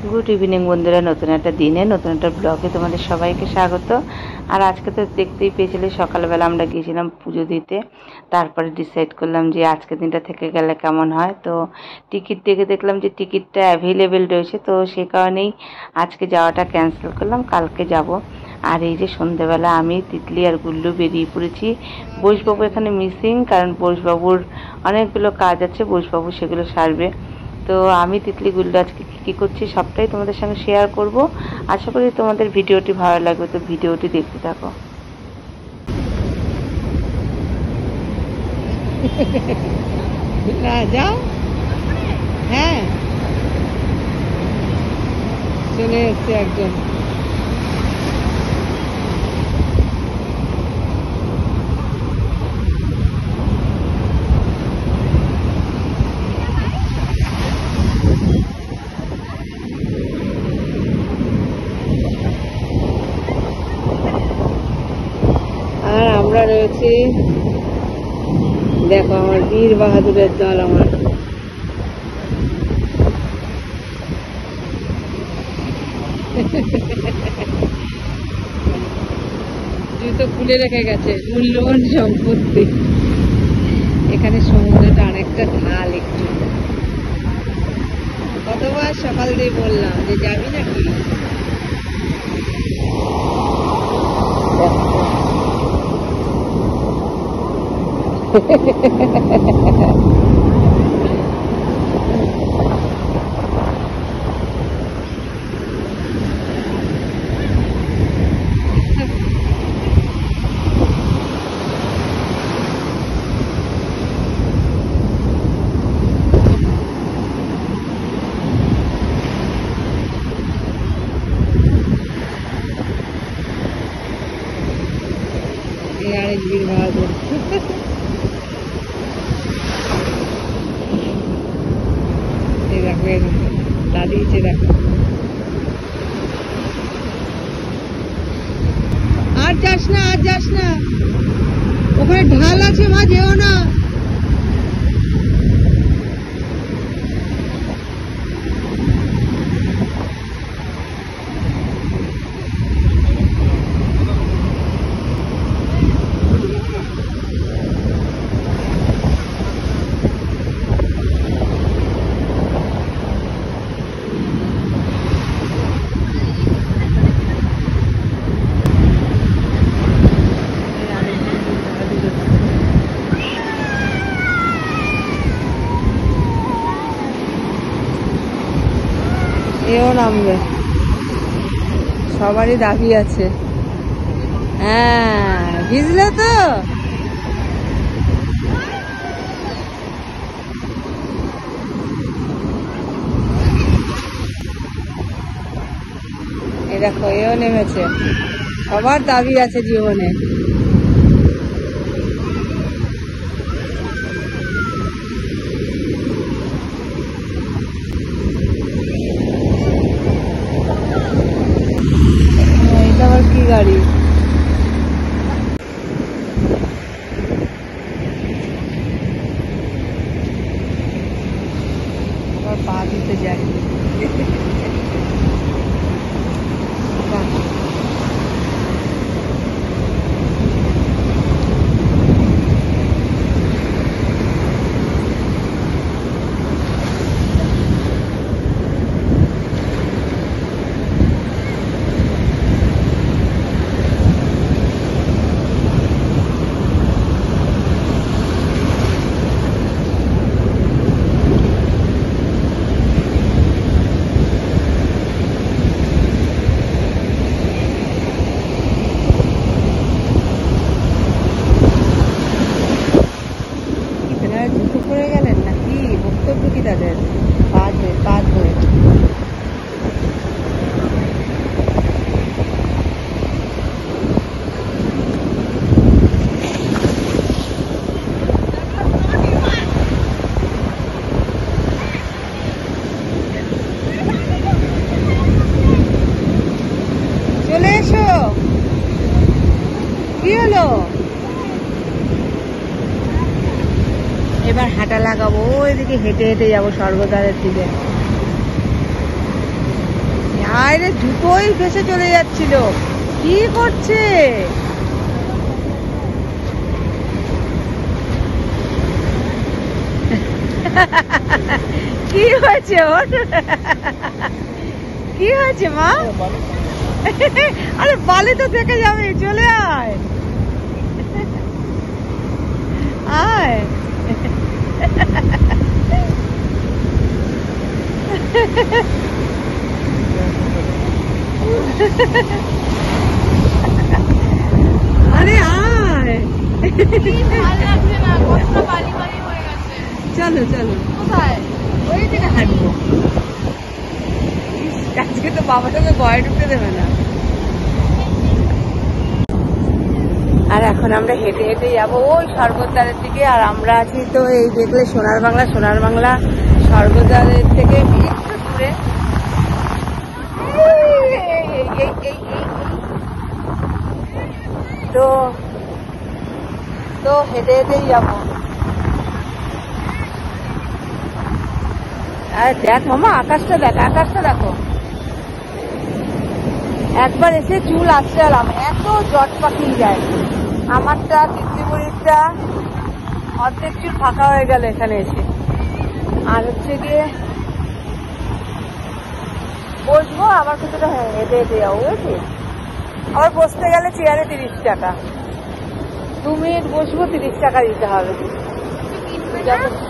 Good evening বন্ধুরা, নতুন একটা দিনে নতুন একটা ব্লগে তোমাদের সবাইকে স্বাগত। আর আজকে তো দেখতেই পেয়েছিলে সকালবেলা আমরা গিয়েছিলাম পুজো দিতে। তারপরে ডিসাইড করলাম যে আজকে দিনটা থেকে গেলে কেমন হয়। তো টিকিট দেখে দেখলাম যে টিকিটটা অ্যাভেলেবেল রয়েছে, তো সেই কারণেই আজকে যাওয়াটা ক্যান্সেল করলাম, কালকে যাব। আর এই যে সন্ধ্যেবেলা আমি তিতলি আর গুল্লু বেরিয়ে পড়েছি। বোসবাবু এখানে মিসিং, কারণ বোসবাবুর অনেকগুলো কাজ আছে, বোসবাবু সেগুলো সারবে। তো আমি তিতলি গুল্লু আজকে কী করছি সবটাই তোমাদের সঙ্গে শেয়ার করব। আশা করি তোমাদের ভিডিওটি ভালো লাগবে, তো ভিডিওটি দেখতে থাকো। না যাও, হ্যাঁ চলে এসছে একজন। আর আমরা রয়েছি, দেখো আমার বীর বাহাদুরের দল। আমার জুতো খুলে রেখে গেছে, মূল্যবান সম্পত্তি। এখানে সমুদ্রটা অনেকটা ঢাল, একটু কতবার সকাল দিয়ে বললাম যে যাবি নাকি। এই আরেক বীর বাহাদুর। এই দেখো দাঁড়িয়েছে, দেখো। আর যাস না, আর যাস না, ওখানে ঢাল আছে, মা যেও না। এও নামবে, সবারই দাবি আছে। হ্যাঁ ভিজলে তো। এই দেখো এও নেমেছে, সবার দাবি আছে জীবনে। এটা আবার কি গাড়ি? আবার পা দিতে যাই। জুতো পরে গেলেন নাকি? বক্তব্য কি তাদের? পা ধরে চলে এসো। কি হলো? এবার হাঁটা লাগাবো, ওইদিকে হেঁটে হেঁটে যাবো স্বর্গদ্বারের দিকে। আরে দুটোই ভেসে চলে যাচ্ছিল। কি করছে? কি হয়েছে ওর? কি হয়েছে মা? আরে বালি তো থেকে যাবে, চলে আয় আয়। আরে আয়, চলো চলো। কোথায়? ওই দিকে হাঁটবো। আজকে তো বাবা তোকে ভয় ঢুকতে দেবে না। আর এখন আমরা হেঁটে হেঁটে যাবো ওই স্বর্গদ্বারের দিকে। আর আমরা আছি তো এই দেখলে সোনার বাংলা, সোনার বাংলা স্বর্গদ্বারের থেকে একটু দূরে। তো তো হেঁটে হেঁটেই যাবো। আর দেখ মামা, আকাশটা দেখ, আকাশটা দেখো। একবার এসে চুল আঁচড়ালাম, এত জট পাকিয়ে যায়। আমারটা তিতলিপুরিরটা অর্ধেক চুল ফাঁকা হয়ে গেল এখানে এসে। আর হচ্ছে গিয়ে বসবো আবার কিছুটা হেঁটে হেঁটে যাবো, বুঝেছি? আবার বসতে গেলে চেয়ারে 30 টাকা, 2 মিনিট বসবো 30 টাকা দিতে হবে।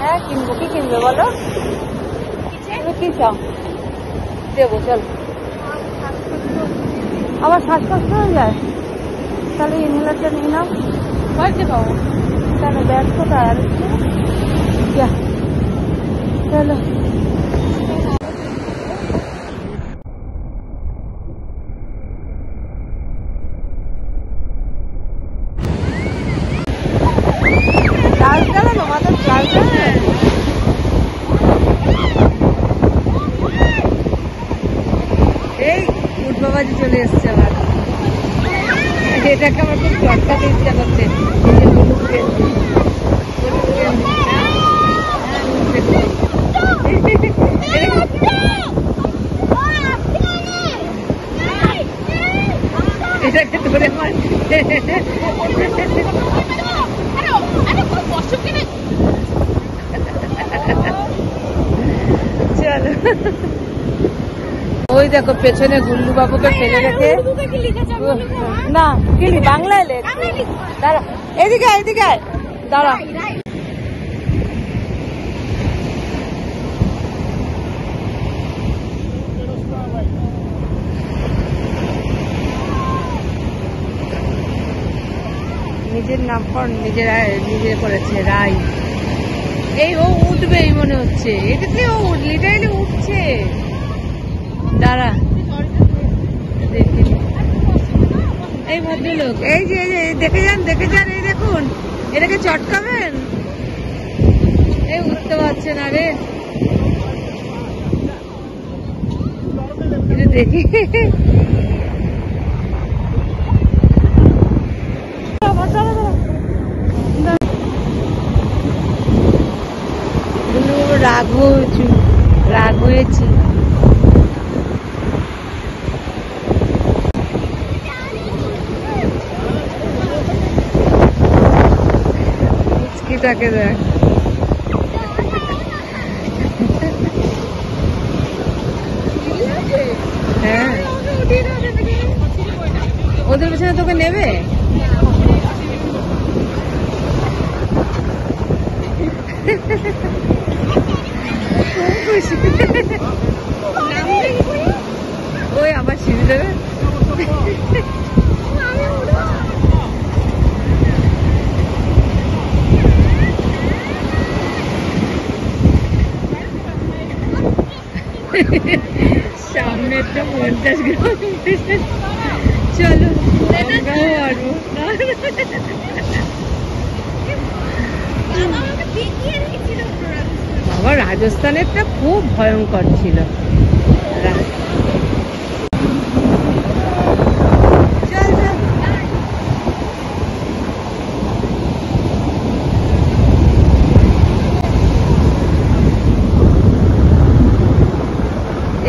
হ্যাঁ কিনবো। কি কিনবে বলো? তুমি কি চাও দেবো, চল। আবার শ্বাসকষ্ট হয়ে যায়, তাহলে ইনহেলারটা নিয়ে নাও। হয়েছে বাবু, তাহলে ব্যাগ কোথায়? আর চলো। এই উঠ বাবাজি চলে এসছে আবার। এটাকে আমার খুব চটকাতে ইচ্ছা করছে। এটাকে ধরে আমার চলো। ওই দেখো পেছনে গুল্লু বাবুকে ফেলে রেখে। না কিলি বাংলায় লেখ। দাঁড়া, এদিকে আয়, এদিকে আয়, দাঁড়া। নিজের নাম কর, নিজে করেছে রাই। এই ও উঠবেই মনে হচ্ছে, এটাতে ও লিটারালি উঠছে। দাঁড়া দেখি। এই ভদ্রলোক, এই যে দেখে যান, দেখে যান, এই দেখুন, এটাকে চটকাবেন। এই উঠতে পারছে না রে, এটা দেখি। রাগ হয়েছি। মুচকিটাকে দেখ। হ্যাঁ, ওদের পেছনে তোকে নেবে। ওই আবার সিঁড়ি দেবে। সামনেরটা 50 গ্রাম। চলো আমরাও পারবো। বাবা রাজস্থানেরটা খুব ভয়ঙ্কর ছিল।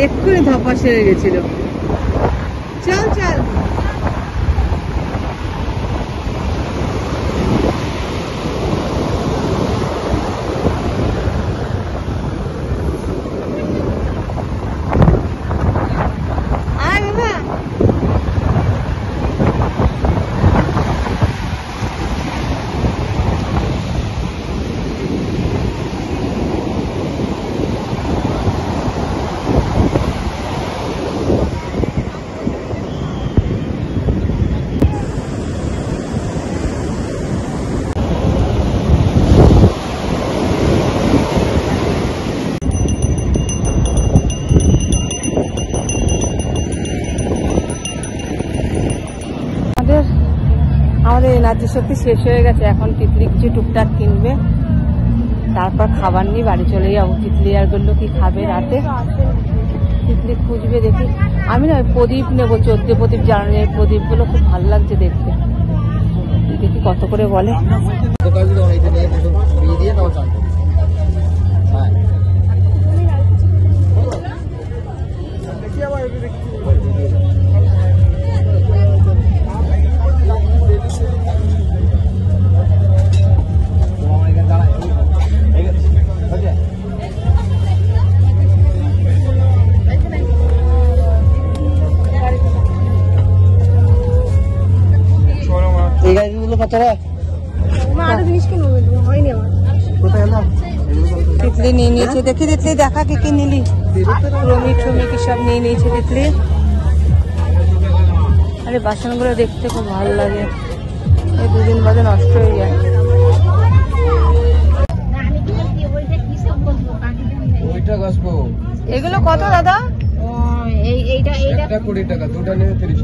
এক্ষুনি ধপা সেরে গেছিল। চল চল আমাদের এনার্জি শক্তি শেষ হয়ে গেছে। এখন তিতলি কিছু টুকটাক কিনবে, তারপর খাবার নিয়ে বাড়ি চলে যাবো। তিতলি আর বললো কি খাবে রাতে, তিতলি খুঁজবে দেখি। আমি না প্রদীপ নেবো, 14 প্রদীপ জ্বালানোর প্রদীপগুলো খুব ভালো লাগছে দেখতে, দেখি কত করে বলে। তিতলি নিয়ে নিয়েছে, দেখি তিতলি দেখা কি কি নিলি। রমি টমি কি সব নিয়ে নিয়েছে তিতলি। আরে বাসনগুলো দেখতে খুব ভালো লাগে, এই 2 দিন বাদে নষ্ট হয়ে যায়। এগুলো কত দাদা? এইটা 20 টাকা, দুটো নিয়ে 30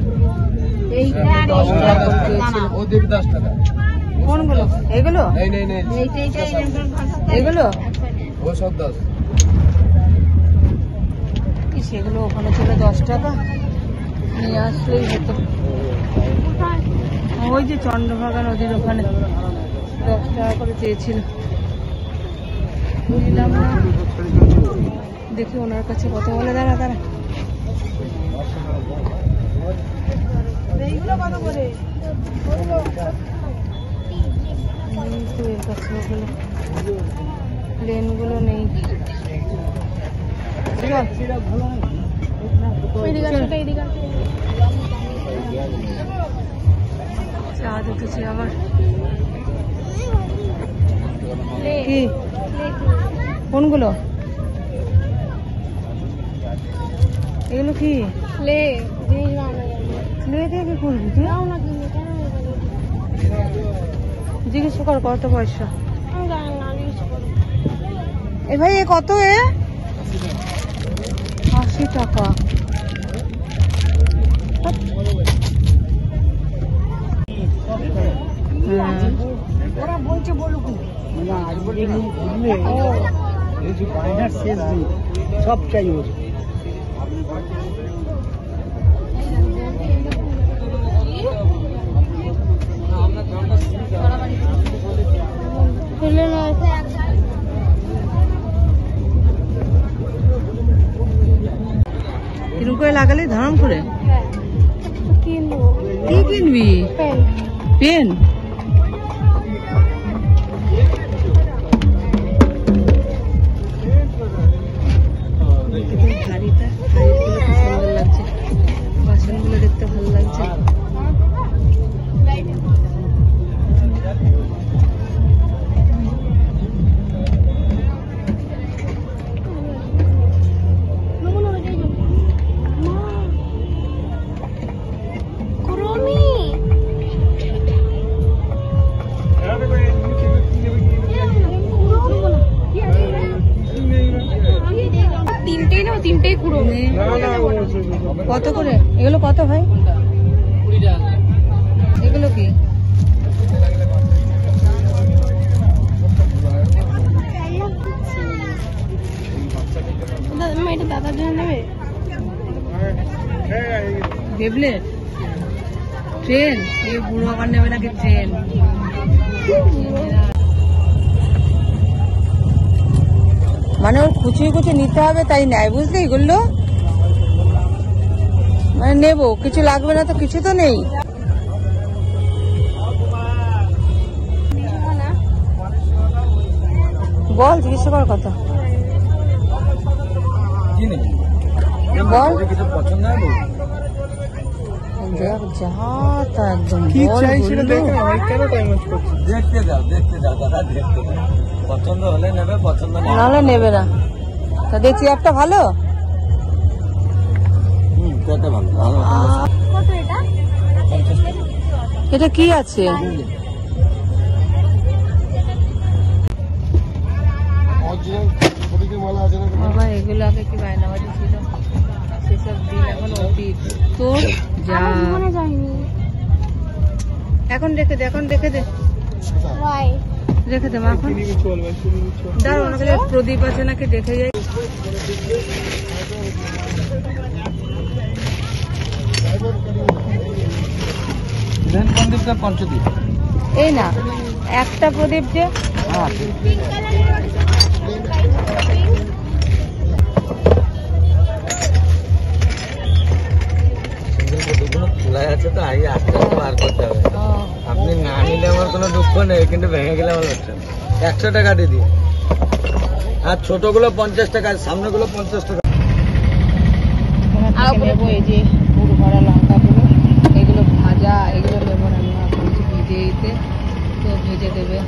টাকা। কোনগুলো? এগুলো এগুলো ও সব 10। কি সেগুলো ওখানে ছিল 10 টাকা, নিয়ে আসলেই হতো। ওই যে চন্দ্রভাগা নদীর ওখানে 10 টাকা করে চেয়েছিল, নিলাম না। দেখি ওনার কাছে কত বলে। দাঁড়া দাঁড়া, এইগুলো কত করে? এর কাছে ওগুলো প্লেনগুলো নেই। চা দেখেছি আবার। কি কোনগুলো? এগুলো কি? ক্লে দিয়ে কি করবি তুই? জিজ্ঞেস কর কত পয়সা। এ ভাই এ কত? 80 টাকা। ওরা বলছে বলুক সব চাই। কিরকম করে লাগালি ধারণ করে? কি কিনবি? পেন। হাড়িটা হাড়িগুলো খুব সুন্দর লাগছে, বাসনগুলো দেখতে ভালো লাগছে। কত করে এগুলো? কত ভাই এগুলো? কি দাদার জন্য নেবে? বেবলেট ট্রেন? এই বুড়ো আবার নেবে নাকি ট্রেন? মানে ওর কুচিয়ে কুচিয়ে নিতে হবে তাই নেয়, বুঝলি? এগুলো নেবো, কিছু লাগবে না তো, কিছু তো নেই। বল, জিজ্ঞাসা করার কথা বল। দেখ যা তা একদম কি চাই সেটা দেখে কেন টাইম ওয়েস্ট করছিস? দেখতে যাও দাদা, দেখতে যাও। পছন্দ হলে নেবে, পছন্দ না হলে নেবে না। তা দেখছি একটা ভালো। এটা ভালো। এটা কি আছে? বাবা এগুলো আগে কি বায়নাবাজি ছিল, সেসব দিন এখন অতীত। তোর যা এখন রেখে দে, এখন রেখে দে, রেখে দে মা। এখন দাঁড়া, ওনাকে প্রদীপ আছে নাকি দেখে যাই। পঞ্চদ্বীপ এই না একটা প্রদীপ যে খোলাই আছে তো, আগে আস্তে আস্তে বার করতে হবে। আপনি না নিলে আমার কোনো দুঃখ নেই, কিন্তু ভেঙে গেলে আমার হচ্ছে 100 টাকা দিয়ে দিই। আর ছোটগুলো 50 টাকা, সামনেগুলো 50 টাকা। নেবো এই যে পুরো ভরা লঙ্কাগুলো, এগুলো ভাজা, এগুলো নেবো না, বলছি ভেজে দিতে, তো ভেজে দেবে।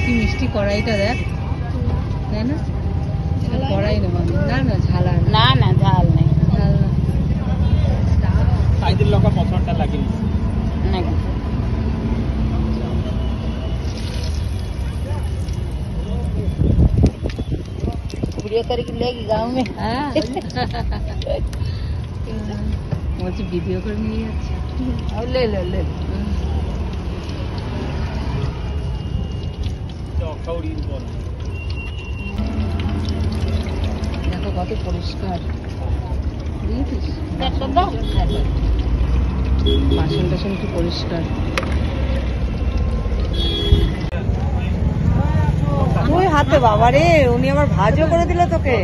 কি মিষ্টি কড়াইটা দেখ, তাই না? কড়াই নেবো আমি। না না ঝাল আর না, না ঝাল নেই, ঝাল না। সাইজের লঙ্কা পছন্দটা লাগে নাকি वीडियो करके लेगी गाँव में। বলছি ভিডিও করে নিয়ে যাচ্ছে, লে লে লে। দেখো কত পরিষ্কার, বাসন টাসন কি পরিষ্কার। ওই হাতে বাবা রে, উনি আবার ভাজও করে দিল তোকে।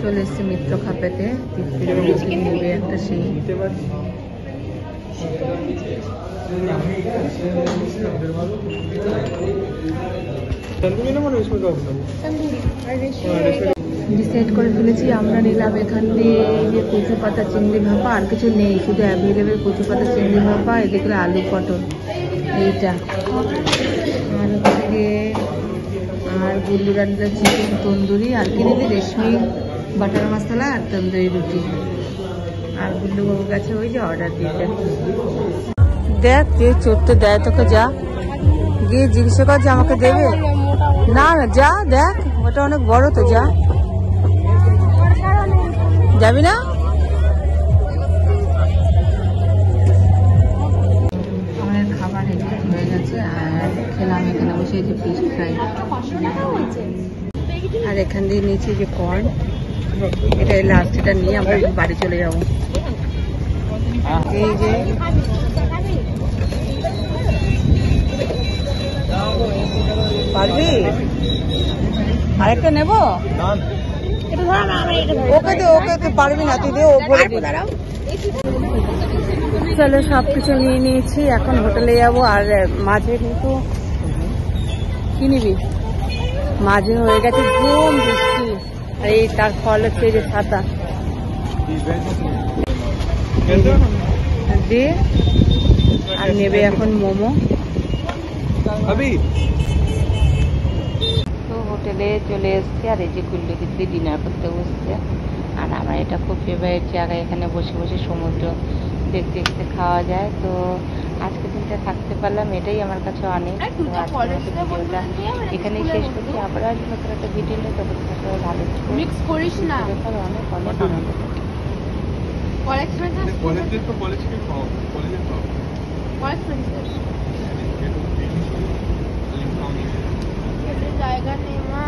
চলে এসছে মিত্র খাপেতে, নেবে একটা সেই। ডিসাইড করে ফেলেছি আমরা নিলাম এখান দিয়ে এই যে কচু পাতা চিংড়ি ভাপা, আর কিছু নেই, শুধু অ্যাভেলেবেল কচু পাতা চিংড়ি ভাপা, এদিকে আলু পটল এইটা, আর হচ্ছে আর গুল্লু রান্নার চিকেন তন্দুরি, আর কি নিবি রেশমি বাটার মশলা আর তন্দুরি রুটি। আর গুল্লু বাবুর কাছে ওই যে অর্ডার দিতে। দেখ যে চড়তে দেয় তোকে, যা গিয়ে জিজ্ঞাসা কর যে আমাকে দেবে। না না যা, দেখ ওটা অনেক বড় তো, যা। যাবি না? আমাদের খাবার এদিকে হয়ে গেছে, আর খেলাম এখানে বসে যে ফিশ ফ্রাই, আর এখান দিয়ে নিচে যে কর্ন, এটা লাস্ট, এটা নিয়ে আমরা বাড়ি চলে যাবো। এই যে পারবি আরেকটা নেবো, ওকে দে, ওকে পারবি না তুই, দে ওপরে। চলো সবকিছু নিয়ে নিয়েছি, এখন হোটেলে যাবো। আর মাঝে কিন্তু কি নিবি, মাঝে হয়ে গেছে ঘুম বৃষ্টি, আর এই তার ফল হচ্ছে যে ছাতা দিয়ে। আর নেবে এখন মোমো। তো হোটেলে চলে এসছে, আর এই যে গুল্লু দিদি ডিনার করতে বসছে। আর আমার এটা খুব ফেভারিট জায়গা, এখানে বসে বসে সমুদ্র দেখতে দেখতে খাওয়া যায়। তো আজকে দিনটা থাকতে পারলাম, এটাই আমার কাছে অনেক। তো ভিডিওটা এখানেই শেষ করছি, আবার আসবো নতুন একটা ভিডিও নিয়ে। তখন সবাই ভালো মিক্স করিস না, অনেক অনেক আনন্দ। জায়গা নেই মা।